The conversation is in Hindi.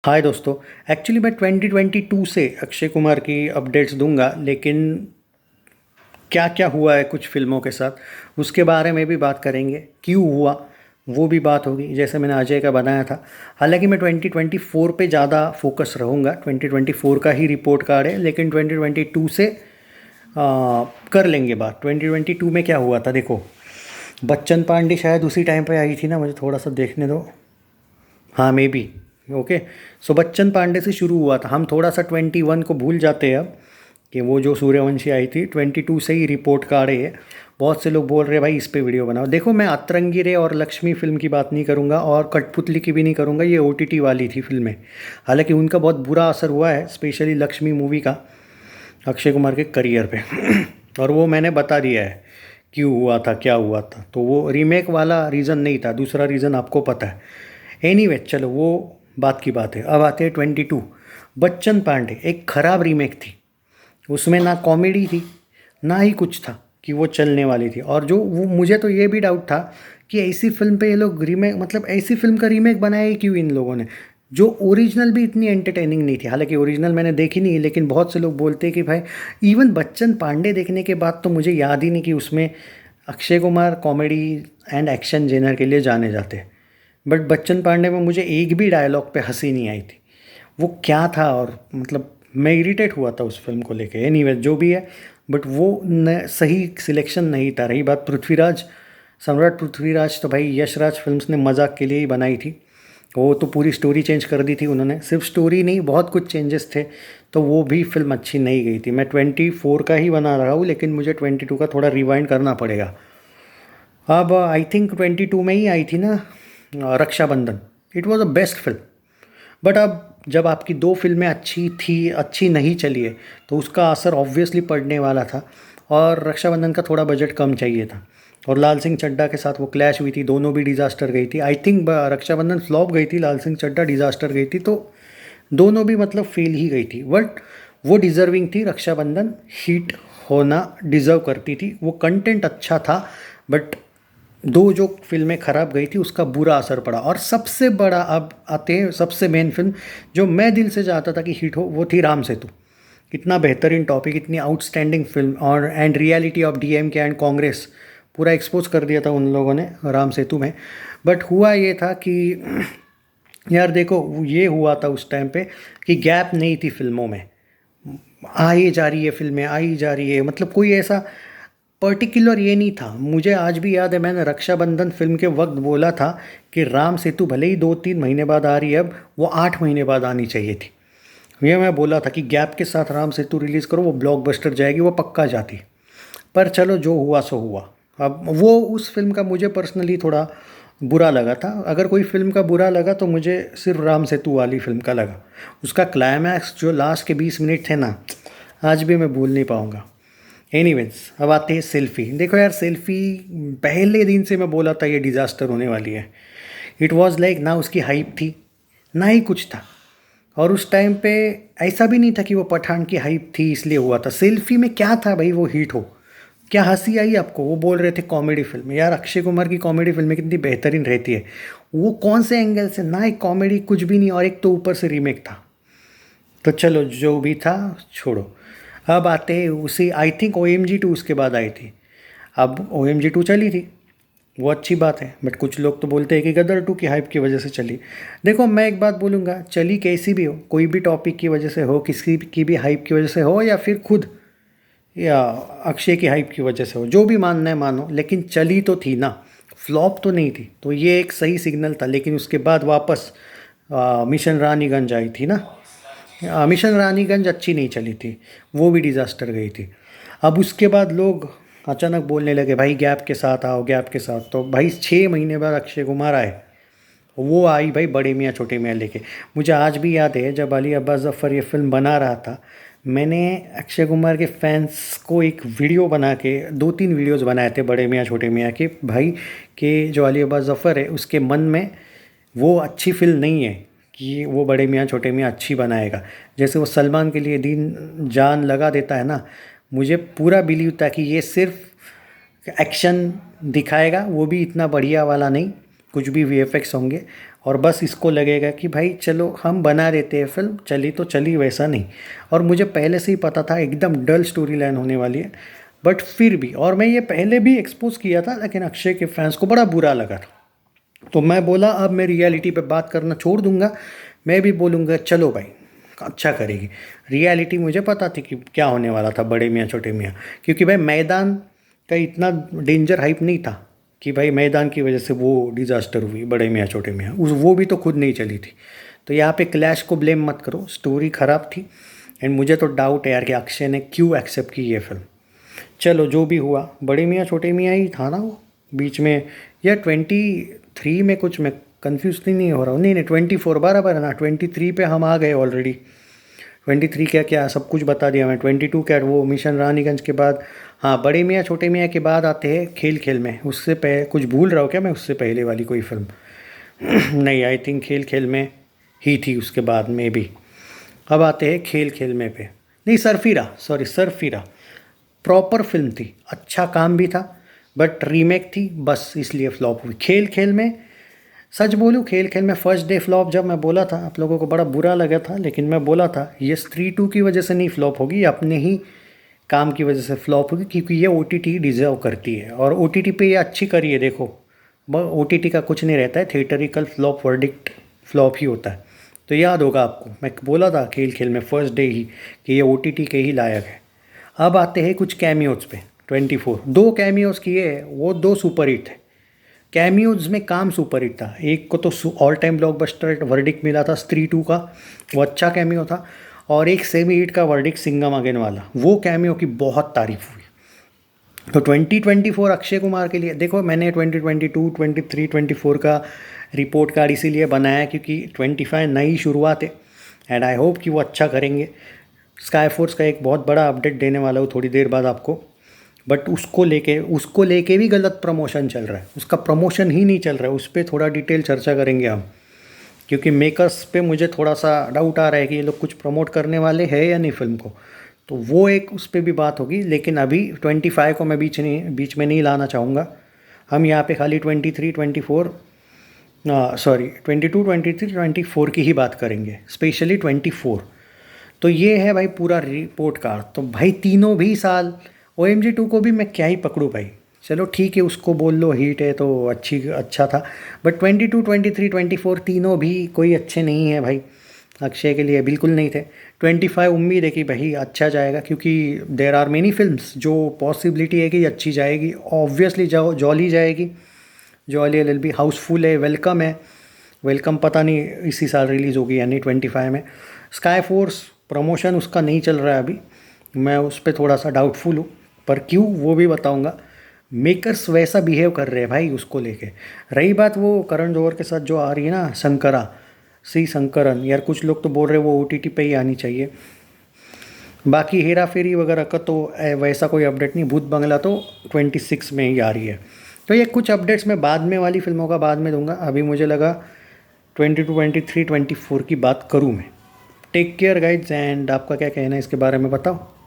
हाय दोस्तों। एक्चुअली मैं 2022 से अक्षय कुमार की अपडेट्स दूंगा, लेकिन क्या क्या हुआ है कुछ फिल्मों के साथ उसके बारे में भी बात करेंगे। क्यों हुआ वो भी बात होगी, जैसे मैंने अजय का बनाया था। हालांकि मैं 2024 पे ज़्यादा फोकस रहूँगा, 2024 का ही रिपोर्ट कार्ड है, लेकिन 2022 से कर लेंगे बात। 2022 में क्या हुआ था देखो। बच्चन पांडे शायद उसी टाइम पे आई थी ना, मुझे थोड़ा सा देखने दो। हाँ, मे बी। ओके। सो बच्चन पांडे से शुरू हुआ था। हम थोड़ा सा 21 को भूल जाते हैं अब, कि वो जो सूर्यवंशी आई थी 22 से ही रिपोर्ट कार्ड है। बहुत से लोग बोल रहे हैं भाई इस पे वीडियो बनाओ। देखो, मैं अतरंगी रे और लक्ष्मी फिल्म की बात नहीं करूँगा और कठपुतली की भी नहीं करूँगा, ये OTT वाली थी फिल्में। हालांकि उनका बहुत बुरा असर हुआ है, स्पेशली लक्ष्मी मूवी का अक्षय कुमार के करियर पे और वो मैंने बता दिया है क्यों हुआ था, क्या हुआ था। तो वो रीमेक वाला रीज़न नहीं था, दूसरा रीज़न आपको पता है। एनीवे, चलो वो बात की बात है। अब आते हैं 22। बच्चन पांडे एक खराब रीमेक थी। उसमें ना कॉमेडी थी, ना ही कुछ था कि वो चलने वाली थी। और जो वो, मुझे तो ये भी डाउट था कि ऐसी फिल्म पे ये लोग रीमेक, मतलब ऐसी फिल्म का रीमेक बनाया ही क्यों इन लोगों ने, जो ओरिजिनल भी इतनी एंटरटेनिंग नहीं थी। हालांकि ओरिजिनल मैंने देखी नहीं, लेकिन बहुत से लोग बोलते हैं कि भाई, इवन बच्चन पांडे देखने के बाद तो मुझे याद ही नहीं कि उसमें Akshay Kumar comedy and action genre के लिए जाने जाते हैं। बट बच्चन पांडे में मुझे एक भी डायलॉग पे हंसी नहीं आई थी। वो क्या था, और मतलब मैं इरिटेट हुआ था उस फिल्म को लेके। एनीवे, जो भी है, बट वो सही सिलेक्शन नहीं था। रही बात पृथ्वीराज, सम्राट पृथ्वीराज, तो भाई यशराज फिल्म्स ने मजाक के लिए ही बनाई थी। वो तो पूरी स्टोरी चेंज कर दी थी उन्होंने। सिर्फ स्टोरी नहीं, बहुत कुछ चेंजेस थे, तो वो भी फिल्म अच्छी नहीं गई थी। मैं 24 का ही बना रहा हूँ, लेकिन मुझे 22 का थोड़ा रिवाइंड करना पड़ेगा। अब आई थिंक 22 में ही आई थी ना Rakshabandhan. It was a best film. But अब जब आपकी दो फिल्में अच्छी थी, अच्छी नहीं चली है, तो उसका असर ऑब्वियसली पड़ने वाला था। और रक्षाबंधन का थोड़ा बजट कम चाहिए था, और लाल सिंह चड्ढा के साथ वो क्लैश हुई थी, दोनों भी डिज़ास्टर गई थी। आई थिंक रक्षाबंधन फ्लॉप गई थी, लाल सिंह चड्ढा डिज़ास्टर गई थी, तो दोनों भी मतलब फेल ही गई थी। बट वो डिज़र्विंग थी, रक्षाबंधन हिट होना डिज़र्व करती थी। वो कंटेंट अच्छा था, बट दो जो फिल्में खराब गई थी उसका बुरा असर पड़ा। और सबसे बड़ा, अब आते हैं सबसे मेन फिल्म जो मैं दिल से चाहता था कि हिट हो, वो थी राम सेतु। इतना बेहतरीन टॉपिक, इतनी आउटस्टैंडिंग फिल्म, और and reality of DMK and Congress पूरा एक्सपोज कर दिया था उन लोगों ने राम सेतु में। बट हुआ ये था कि यार देखो, ये हुआ था उस टाइम पे कि गैप नहीं थी फिल्मों में। आई जा रही है फिल्में, आई जा रही है, मतलब कोई ऐसा पर्टिकुलर ये नहीं था। मुझे आज भी याद है, मैंने रक्षाबंधन फिल्म के वक्त बोला था कि राम सेतु भले ही 2-3 महीने बाद आ रही है, अब वो 8 महीने बाद आनी चाहिए थी। ये मैं बोला था कि गैप के साथ राम सेतु रिलीज़ करो, वो ब्लॉकबस्टर जाएगी, वो पक्का जाती। पर चलो, जो हुआ सो हुआ। अब वो उस फिल्म का मुझे पर्सनली थोड़ा बुरा लगा था। अगर कोई फिल्म का बुरा लगा तो मुझे सिर्फ राम सेतु वाली फिल्म का लगा। उसका क्लाइमैक्स जो लास्ट के 20 मिनट थे ना, आज भी मैं भूल नहीं पाऊँगा। एनीवेज, अब आते हैं सेल्फ़ी। देखो यार, सेल्फ़ी पहले दिन से मैं बोला था ये डिज़ास्टर होने वाली है। इट वाज लाइक, ना उसकी हाइप थी, ना ही कुछ था। और उस टाइम पे ऐसा भी नहीं था कि वो पठान की हाइप थी इसलिए हुआ था। सेल्फ़ी में क्या था भाई वो हिट हो? क्या हंसी आई आपको? वो बोल रहे थे कॉमेडी फिल्म। यार, अक्षय कुमार की कॉमेडी फिल्में कितनी बेहतरीन रहती है। वो कौन से एंगल से, ना एक कॉमेडी कुछ भी नहीं, और एक तो ऊपर से रीमेक था। तो चलो, जो भी था छोड़ो। अब आते हैं उसी, आई थिंक OMG 2 उसके बाद आई थी। अब OMG 2 चली थी, वो अच्छी बात है। बट कुछ लोग तो बोलते हैं कि गदर 2 की हाइप की वजह से चली। देखो, मैं एक बात बोलूँगा, चली कैसी भी हो, कोई भी टॉपिक की वजह से हो, किसी की भी हाइप की वजह से हो, या फिर खुद या अक्षय की हाइप की वजह से हो, जो भी मानना है मानो, लेकिन चली तो थी ना। फ्लॉप तो नहीं थी, तो ये एक सही सिग्नल था। लेकिन उसके बाद वापस मिशन रानीगंज आई थी ना। मिशन रानीगंज अच्छी नहीं चली थी, वो भी डिज़ास्टर गई थी। अब उसके बाद लोग अचानक बोलने लगे भाई गैप के साथ आओ, गैप के साथ। तो भाई 6 महीने बाद अक्षय कुमार आए। वो आई भाई बड़े मियाँ छोटे मियाँ लेके। मुझे आज भी याद है, जब अली अब्बास ज़फ़र ये फिल्म बना रहा था, मैंने अक्षय कुमार के फैंस को एक वीडियो बना के, 2-3 वीडियोज़ बनाए थे बड़े मियाँ छोटे मियाँ के, भाई कि जो अली अब्बास ज़फ़र है उसके मन में वो अच्छी फिल्म नहीं है कि वो बड़े मियाँ छोटे मियाँ अच्छी बनाएगा। जैसे वो सलमान के लिए दीन जान लगा देता है ना, मुझे पूरा बिलीव था कि ये सिर्फ एक्शन दिखाएगा, वो भी इतना बढ़िया वाला नहीं, कुछ भी वीएफएक्स होंगे, और बस इसको लगेगा कि भाई चलो हम बना देते हैं फिल्म, चली तो चली, वैसा नहीं। और मुझे पहले से ही पता था एकदम डल स्टोरी लाइन होने वाली है, बट फिर भी, और मैं ये पहले भी एक्सपोज किया था, लेकिन अक्षय के फैंस को बड़ा बुरा लगा था। तो मैं बोला अब मैं रियलिटी पे बात करना छोड़ दूंगा, मैं भी बोलूँगा चलो भाई अच्छा करेगी। रियलिटी मुझे पता थी कि क्या होने वाला था बड़े मियाँ छोटे मियाँ, क्योंकि भाई मैदान का इतना डेंजर हाइप नहीं था कि भाई मैदान की वजह से वो डिज़ास्टर हुई बड़े मियाँ छोटे मियाँ, उस वो भी तो खुद नहीं चली थी। तो यहाँ पे क्लैश को ब्लेम मत करो, स्टोरी ख़राब थी। एंड मुझे तो डाउट है यार कि अक्षय ने क्यों एक्सेप्ट की ये फिल्म। चलो जो भी हुआ, बड़े मियाँ छोटे मियाँ ही था ना वो बीच में, या 23 में कुछ, मैं कन्फ्यूज नहीं हो रहा हूँ। नहीं 24 बराबर है ना, 23 पे हम आ गए ऑलरेडी। 23 क्या क्या सब कुछ बता दिया मैं। 22 क्या, वो मिशन रानीगंज के बाद, हाँ बड़े मियाँ छोटे मियाँ के बाद आते हैं खेल खेल में। उससे पहले कुछ भूल रहा हूँ क्या मैं, उससे पहले वाली कोई फिल्म? नहीं, आई थिंक खेल खेल में ही थी उसके बाद में भी। अब आते हैं खेल खेल में पे, नहीं Sarfira, sorry Sarfira proper film थी, अच्छा काम भी था, बट रीमेक थी बस इसलिए फ्लॉप हुई। खेल खेल में सच बोलूँ, खेल खेल में फर्स्ट डे फ्लॉप जब मैं बोला था, आप लोगों को बड़ा बुरा लगा था, लेकिन मैं बोला था ये स्त्री 2 की वजह से नहीं फ्लॉप होगी, ये अपने ही काम की वजह से फ्लॉप होगी, क्योंकि ये OTT डिज़र्व करती है, और OTT पे ये अच्छी करी है। देखो OTT का कुछ नहीं रहता है, थिएटरिकल फ्लॉप वर्डिक्ट फ्लॉप ही होता है। तो याद होगा आपको, मैं बोला था खेल खेल में फर्स्ट डे ही कि ये OTT के ही लायक है। अब आते हैं कुछ कैमियोज पे। 24 2 कैमियोज किए हैं, वो 2 सुपर हिट थे। कैमियोज में काम सुपर हिट था। एक को तो ऑल टाइम ब्लॉकबस्टर वर्डिक्ट मिला था स्त्री 2 का, वो अच्छा कैमियो था, और एक सेमी हिट का वर्डिक्ट सिंघम अगेन वाला, वो कैमियो की बहुत तारीफ हुई। तो 2024 अक्षय कुमार के लिए, देखो मैंने 2022, 23, 24 का रिपोर्ट कार्ड इसीलिए बनाया क्योंकि 25 नई शुरुआत है, एंड आई होप कि वो अच्छा करेंगे। स्काई फोर्स का एक बहुत बड़ा अपडेट देने वाला हूँ थोड़ी देर बाद आपको, बट उसको लेके भी गलत प्रमोशन चल रहा है, उसका प्रमोशन ही नहीं चल रहा है। उस पर थोड़ा डिटेल चर्चा करेंगे हम, क्योंकि मेकर्स पे मुझे थोड़ा सा डाउट आ रहा है कि ये लोग कुछ प्रमोट करने वाले हैं या नहीं फिल्म को, तो वो एक उस पर भी बात होगी। लेकिन अभी 25 को मैं बीच में नहीं लाना चाहूँगा। हम यहाँ पे खाली 23, 24 सॉरी 22, 23, 24 की ही बात करेंगे, स्पेशली 24। तो ये है भाई पूरा रिपोर्ट कार्ड। तो भाई तीनों भी साल, OMG 2 को भी मैं क्या ही पकड़ूँ भाई, चलो ठीक है उसको बोल लो हिट है तो अच्छा था, बट 22, 23, 24 तीनों भी कोई अच्छे नहीं है भाई, अक्षय के लिए बिल्कुल नहीं थे। 25 उम्मीद है कि भाई अच्छा जाएगा, क्योंकि देर आर मेनी फिल्म्स जो पॉसिबिलिटी है कि अच्छी जाएगी। ऑब्वियसली जॉली जाएगी, जॉली LLB हाउसफुल है, वेलकम है, वेलकम पता नहीं इसी साल रिलीज़ होगी यानी 25 में। स्काई फोर्स प्रमोशन उसका नहीं चल रहा है अभी, मैं उस पर थोड़ा सा डाउटफुल हूँ, पर क्यों वो भी बताऊँगा। मेकर्स वैसा बिहेव कर रहे हैं भाई उसको लेके। रही बात वो करण जौहर के साथ जो आ रही है ना, शंकरन, यार कुछ लोग तो बोल रहे हैं वो OTT पे ही आनी चाहिए। बाकी हेरा फेरी वगैरह का तो वैसा कोई अपडेट नहीं, भूत बंगला तो 26 में ही आ रही है। तो ये कुछ अपडेट्स मैं बाद में वाली फिल्मों का बाद में दूंगा, अभी मुझे लगा 22, 23, 24 की बात करूँ मैं। टेक केयर गाइड्स, एंड आपका क्या कहना है इसके बारे में बताओ।